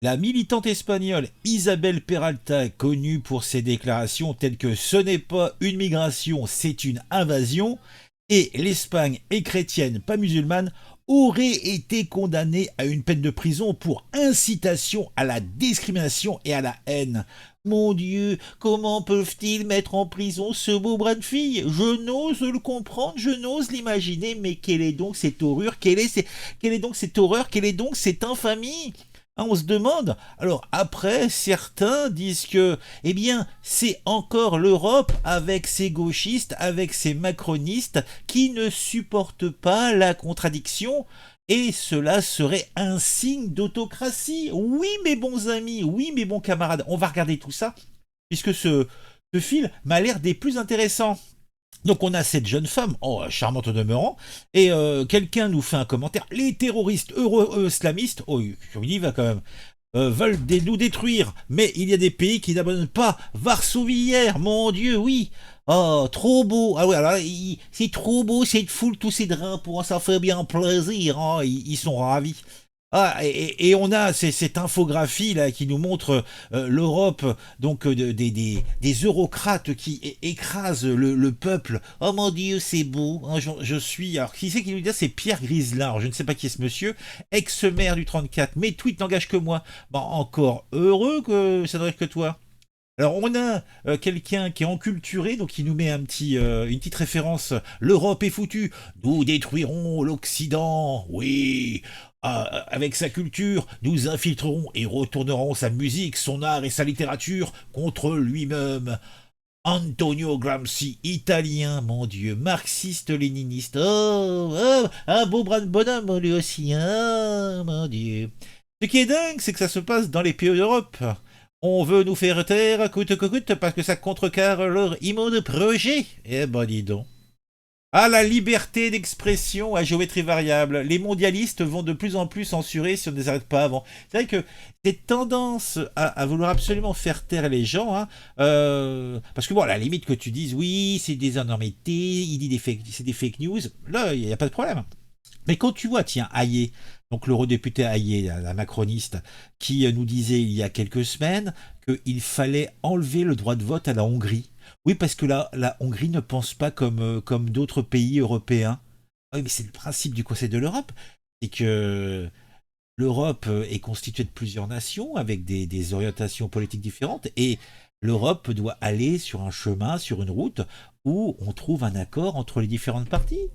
La militante espagnole Isabel Peralta, connue pour ses déclarations telles que ce n'est pas une migration, c'est une invasion, et l'Espagne est chrétienne, pas musulmane, aurait été condamnée à une peine de prison pour incitation à la discrimination et à la haine. Mon Dieu, comment peuvent-ils mettre en prison ce beau bras de fille? Je n'ose le comprendre, je n'ose l'imaginer, mais quelle est donc cette horreur? Quelle est donc cette horreur? Quelle est donc cette infamie? Ah, on se demande. Alors après, certains disent que, eh bien, c'est encore l'Europe avec ses gauchistes, avec ses macronistes, qui ne supportent pas la contradiction. Et cela serait un signe d'autocratie. Oui, mes bons amis, oui, mes bons camarades, on va regarder tout ça, puisque ce fil m'a l'air des plus intéressants. Donc on a cette jeune femme, oh, charmante au demeurant, et quelqu'un nous fait un commentaire. Les terroristes euro-islamistes, oh, on y va quand même, veulent nous détruire, mais il y a des pays qui n'abandonnent pas. Varsovie hier, mon Dieu, oui. Oh, trop beau. Ah oui, alors c'est trop beau, cette foule, tous ces drapeaux, ça fait bien plaisir. Hein, ils sont ravis. Ah, et on a cette infographie là qui nous montre l'Europe, donc des eurocrates qui écrasent le peuple. Oh mon Dieu, c'est beau. Hein, je suis. Alors, qui c'est qui nous dit ça? C'est Pierre Griselin. Alors, je ne sais pas qui est ce monsieur, ex-maire du 34. Mes tweets n'engagent que moi. Bon, encore heureux que ça n'engage que toi. Alors on a quelqu'un qui est enculturé, donc qui nous met une petite référence. L'Europe est foutue. Nous détruirons l'Occident. Oui. Avec sa culture, nous infiltrerons et retournerons sa musique, son art et sa littérature contre lui-même. Antonio Gramsci, italien, mon Dieu, marxiste-léniniste. Oh, oh, un beau bras de bonhomme lui aussi, hein, mon Dieu. Ce qui est dingue, c'est que ça se passe dans les pays d'Europe. On veut nous faire taire coûte que coûte parce que ça contrecarre leur immonde projet. Eh ben dis donc. Ah, la liberté d'expression à géométrie variable. Les mondialistes vont de plus en plus censurer si on ne les arrête pas avant. C'est vrai que cette tendance à vouloir absolument faire taire les gens, hein, parce que bon, à la limite que tu dises oui, c'est des énormités, il dit c'est des fake news, là, il n'y a pas de problème. Mais quand tu vois, tiens, Hayé, donc l'eurodéputé Hayé, la macroniste, qui nous disait il y a quelques semaines qu'il fallait enlever le droit de vote à la Hongrie. Oui, parce que la Hongrie ne pense pas comme d'autres pays européens. Oui, mais c'est le principe du Conseil de l'Europe. C'est que l'Europe est constituée de plusieurs nations avec des orientations politiques différentes et l'Europe doit aller sur un chemin, sur une route où on trouve un accord entre les différentes parties.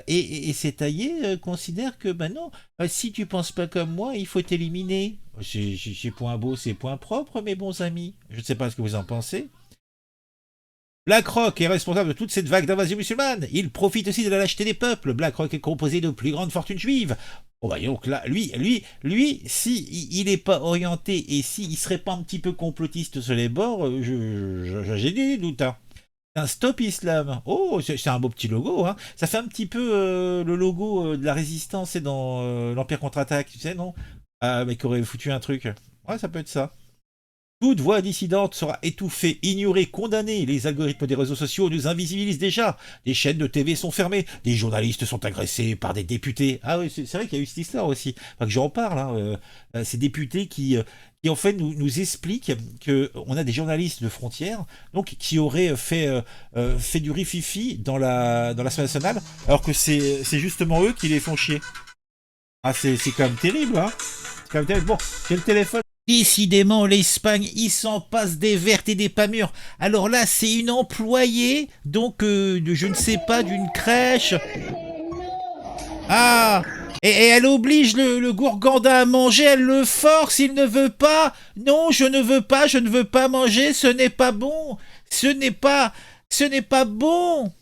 Et cet allié considère que, ben non, si tu penses pas comme moi, il faut t'éliminer. C'est point beau, c'est point propre, mes bons amis. Je ne sais pas ce que vous en pensez. BlackRock est responsable de toute cette vague d'invasion musulmane. Il profite aussi de la lâcheté des peuples. BlackRock est composé de plus grandes fortunes juives. Oh bah donc là, lui, si il est pas orienté et si il serait pas un petit peu complotiste sur les bords, j'ai des doutes. Hein. Un Stop Islam. Oh, c'est un beau petit logo. Hein. Ça fait un petit peu le logo de la résistance et dans l'Empire contre-attaque, tu sais, non? Mais qui aurait foutu un truc. Ouais, ça peut être ça. Toute voix dissidente sera étouffée, ignorée, condamnée. Les algorithmes des réseaux sociaux nous invisibilisent déjà. Des chaînes de TV sont fermées. Des journalistes sont agressés par des députés. Ah oui, c'est vrai qu'il y a eu cette histoire aussi. Enfin, que j'en parle. Hein. Ces députés qui en fait nous expliquent qu'on a des journalistes de frontières donc qui auraient fait du rififi dans l'Assemblée nationale, alors que c'est justement eux qui les font chier. Ah, c'est quand même terrible, hein. C'est quand même terrible. Bon, j'ai le téléphone. Décidément, l'Espagne, il s'en passe des vertes et des pas mûres. Alors là, c'est une employée, donc je ne sais pas, d'une crèche. Ah, et elle oblige le gourgandin à manger, elle le force, il ne veut pas. Non, je ne veux pas manger, ce n'est pas bon. Ce n'est pas bon.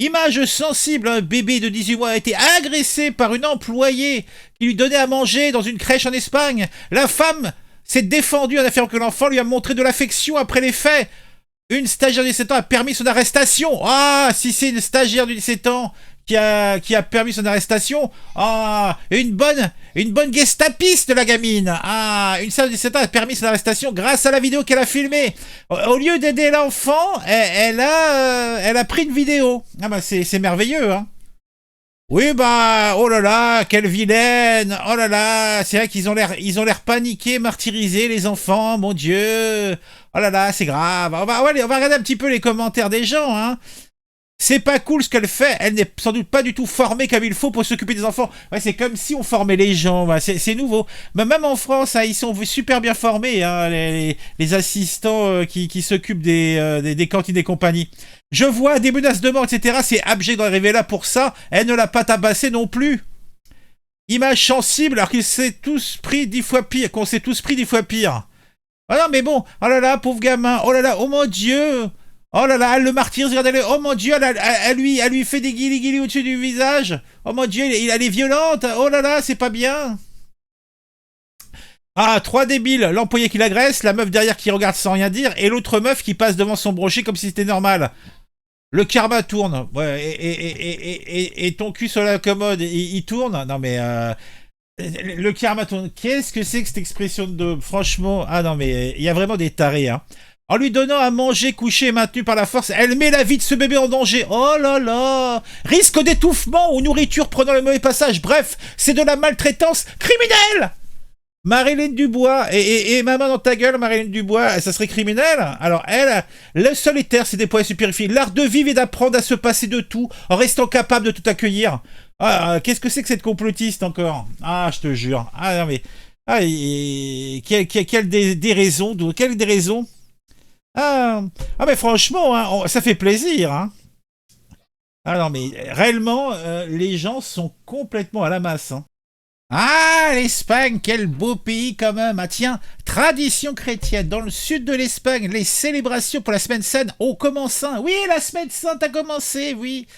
Image sensible, un bébé de 18 mois a été agressé par une employée qui lui donnait à manger dans une crèche en Espagne. La femme s'est défendue en affirmant que l'enfant lui a montré de l'affection après les faits. Une stagiaire de 17 ans a permis son arrestation. Ah, si c'est une stagiaire de 17 ans qui a permis son arrestation. Ah, une bonne gestapiste, la gamine. Ah, une stagiaire de 17 ans a permis son arrestation grâce à la vidéo qu'elle a filmée. Au lieu d'aider l'enfant, elle a pris une vidéo. Ah bah c'est merveilleux, hein. Oui, bah, oh là là, quelle vilaine! Oh là là, c'est vrai ils ont l'air paniqués, martyrisés, les enfants, mon Dieu! Oh là là, c'est grave. On va regarder un petit peu les commentaires des gens, hein. C'est pas cool ce qu'elle fait. Elle n'est sans doute pas du tout formée comme il faut pour s'occuper des enfants. Ouais, c'est comme si on formait les gens. Ouais, c'est nouveau. Mais même en France, hein, ils sont super bien formés, hein, les assistants qui s'occupent des cantines et compagnie. Je vois des menaces de mort, etc. C'est abject d'arriver là pour ça. Elle ne l'a pas tabassé non plus. Image sensible alors qu'ils s'est tous pris 10 fois pire. Qu'on s'est tous pris 10 fois pire. Ah non, mais bon. Oh là là, pauvre gamin. Oh là là, oh mon Dieu. Oh là là, elle le martyrise, regardez-le. Oh mon Dieu, elle lui fait des guilis au-dessus du visage. Oh mon Dieu, elle est violente. Oh là là, c'est pas bien. Ah, 3 débiles. L'employé qui l'agresse, la meuf derrière qui regarde sans rien dire, et l'autre meuf qui passe devant son brochet comme si c'était normal. Le karma tourne. Ouais, et ton cul sur la commode, il tourne. Non mais... le karma tourne. Qu'est-ce que c'est que cette expression de... Franchement... Ah non mais il y a vraiment des tarés, hein. En lui donnant à manger, couché et maintenu par la force, elle met la vie de ce bébé en danger. Oh là là! Risque d'étouffement ou nourriture prenant le mauvais passage. Bref, c'est de la maltraitance criminelle! Marilyn Dubois, et ma main dans ta gueule, Marilyn Dubois, ça serait criminel? Alors elle, le solitaire, c'est déployer se purifier. L'art de vivre et d'apprendre à se passer de tout, en restant capable de tout accueillir. Ah, qu'est-ce que c'est que cette complotiste encore? Ah, je te jure. Ah non mais... Ah, quelle déraison, quelle déraison? Mais franchement, hein, ça fait plaisir. Hein. Ah non, mais réellement, les gens sont complètement à la masse. Hein. Ah, l'Espagne, quel beau pays quand même. Ah tiens, tradition chrétienne. Dans le sud de l'Espagne, les célébrations pour la Semaine Sainte ont commencé. Oui, la Semaine Sainte a commencé, oui.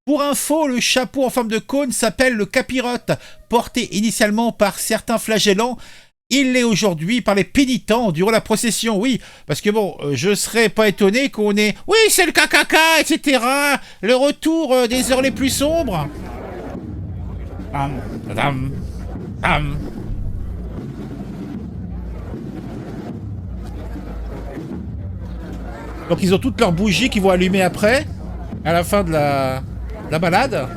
Pour info, le chapeau en forme de cône s'appelle le capirote, porté initialement par certains flagellants. Il l'est aujourd'hui par les pénitents durant la procession, oui. Parce que bon, je serais pas étonné qu'on ait... Oui, c'est le KKK, etc. Le retour des heures les plus sombres. Donc ils ont toutes leurs bougies qu'ils vont allumer après, à la fin de la balade.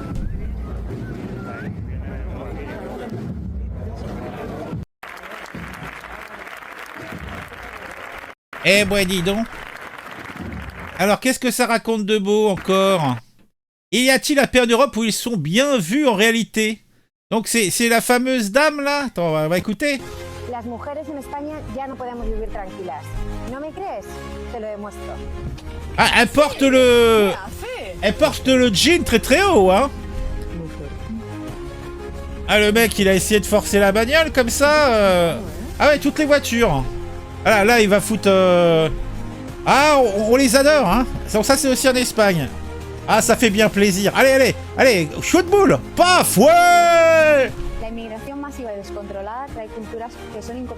Eh ben dis donc. Alors qu'est-ce que ça raconte de beau encore? Y a-t-il un pays en Europe où ils sont bien vus en réalité? Donc c'est la fameuse dame là. Attends, on va écouter. Las mujeres en España ya no podemos vivir tranquilas. ¿No me crees? Te lo demuestro. Ah, elle porte le jean très très haut, hein. Ah, le mec, il a essayé de forcer la bagnole comme ça. Ah ouais, toutes les voitures. Ah là, il va foutre... Ah, on les adore, hein. Ça, c'est aussi en Espagne. Ah, ça fait bien plaisir. Allez, shoot boule. Paf, ouais.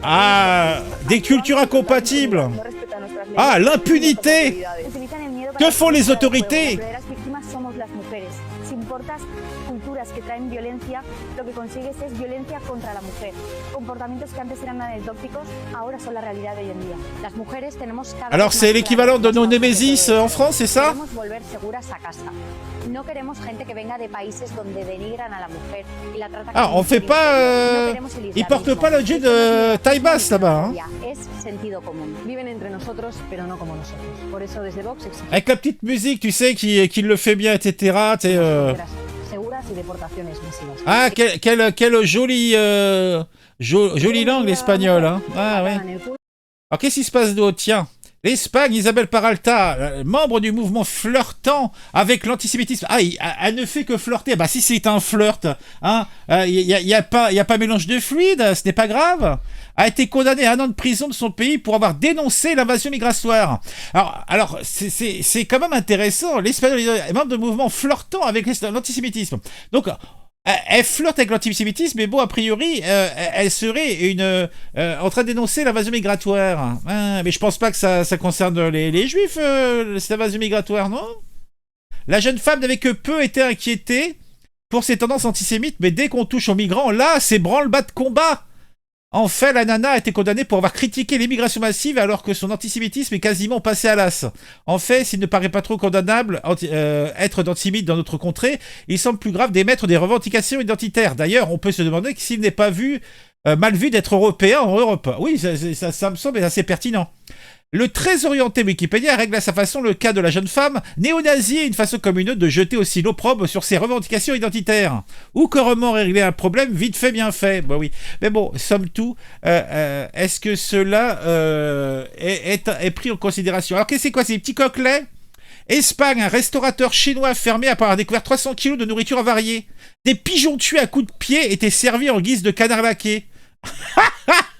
Ah, des cultures incompatibles. Ah, l'impunité. Que font les autorités? Que traen violencia, lo que consigues es violencia contra la mujer. Comportamientos que antes eran anecdóticos, ahora son la realidad de hoy en día. Las mujeres tenemos cada Alors c'est l'équivalent de nos Némésis en France, c'est ça? Queremos volver seguras a casa. No queremos gente que venga de países donde denigran a la mujer y la tratan. Ah, on fait pas ils portent pas le jean de taille basse là-bas, hein. Es sentido común. Viven entre nosotros, pero no como nosotros. Por eso desde Vox avec la petite musique, tu sais, qui le fait bien, etc. Ah, quelle jolie langue l'espagnol, hein. Ah ouais. Alors qu'est-ce qui se passe d'autre? Tiens, l'Espagne, Isabel Peralta, membre du mouvement flirtant avec l'antisémitisme. Ah, elle ne fait que flirter. Bah si c'est un flirt, hein, y a pas mélange de fluide, ce n'est pas grave. A été condamné à 1 an de prison de son pays pour avoir dénoncé l'invasion migratoire. Alors c'est quand même intéressant. L'Espagnol est membre de mouvement flirtant avec l'antisémitisme. Donc elle flirte avec l'antisémitisme, mais bon, a priori, elle serait en train de dénoncer l'invasion migratoire. Mais je pense pas que ça concerne les juifs, cette invasion migratoire, non? La jeune femme n'avait que peu été inquiétée pour ses tendances antisémites, mais dès qu'on touche aux migrants, là, c'est branle-bas de combat. En fait, la nana a été condamnée pour avoir critiqué l'immigration massive alors que son antisémitisme est quasiment passé à l'as. En fait, s'il ne paraît pas trop condamnable être d'antisémite dans notre contrée, il semble plus grave d'émettre des revendications identitaires. D'ailleurs, on peut se demander s'il n'est pas mal vu d'être européen en Europe. Oui, ça me semble assez pertinent. Le très orienté Wikipédia règle à sa façon le cas de la jeune femme néo-nazie et une façon comme une autre de jeter aussi l'opprobre sur ses revendications identitaires. Ou comment régler un problème vite fait, bien fait. Bah oui. Mais bon, somme toute, est-ce que cela est pris en considération? Alors, qu'est-ce que c'est quoi ces petits coquelets? Espagne, un restaurateur chinois fermé après avoir découvert 300 kilos de nourriture avariée. Des pigeons tués à coups de pied étaient servis en guise de canard laqué.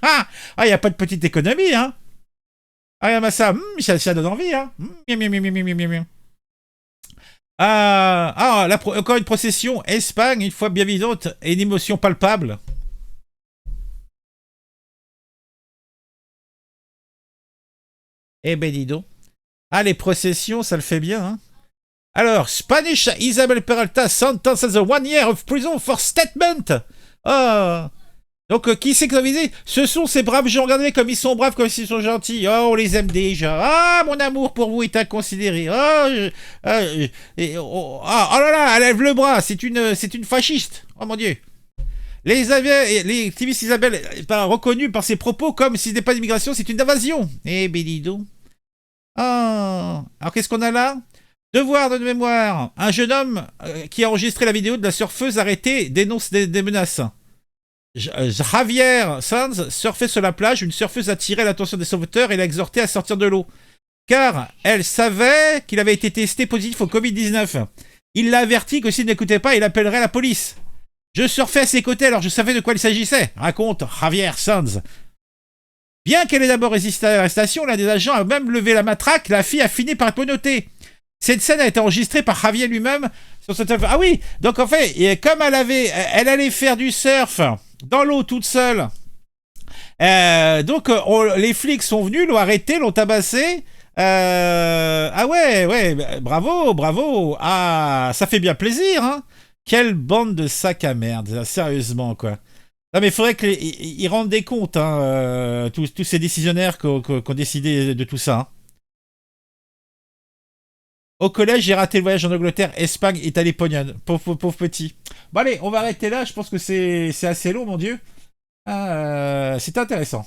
Ah, il n'y a pas de petite économie, hein. Ah, bah ça, ça donne envie, hein. Encore une procession. Espagne, une fois bien vivante, et une émotion palpable. Eh ben, dis donc. Ah, les processions, ça le fait bien, hein. Alors, Spanish Isabel Peralta sentenced as a 1 year of prison for statement. Oh. Donc, qui c'est que ça visait? Ce sont ces braves gens. Regardez comme ils sont braves, comme ils sont gentils. Oh, on les aime déjà. Ah, mon amour pour vous est inconsidéré. Oh là là, elle lève le bras. C'est une fasciste. Oh mon Dieu. Les activistes Isabelle reconnus par ses propos comme si ce n'est pas d'immigration, c'est une invasion. Eh ben dis donc. Ah. Alors qu'est-ce qu'on a là? Devoir de mémoire. Un jeune homme qui a enregistré la vidéo de la surfeuse arrêtée dénonce des menaces. Javier Sanz surfait sur la plage, une surfeuse a attiré l'attention des sauveteurs et l'a exhorté à sortir de l'eau. Car elle savait qu'il avait été testé positif au Covid-19. Il l'a averti que s'il n'écoutait pas, il appellerait la police. Je surfais à ses côtés alors je savais de quoi il s'agissait, raconte Javier Sanz. Bien qu'elle ait d'abord résisté à l'arrestation, l'un des agents a même levé la matraque, la fille a fini par être menottée. Cette scène a été enregistrée par Javier lui-même sur son téléphone. Ah oui, donc en fait, comme elle allait faire du surf dans l'eau toute seule. Les flics sont venus, l'ont arrêté, l'ont tabassé. Ah ouais, bravo, bravo. Ah, ça fait bien plaisir, hein. Quelle bande de sacs à merde, sérieusement, quoi. Non mais il faudrait qu'ils rendent des comptes, hein, tous ces décisionnaires qui ont décidé de tout ça. Hein. Au collège, j'ai raté le voyage en Angleterre, Espagne, Italie, Pologne. Pauvre petit. Bon allez, on va arrêter là, je pense que c'est assez long, mon Dieu. C'est intéressant.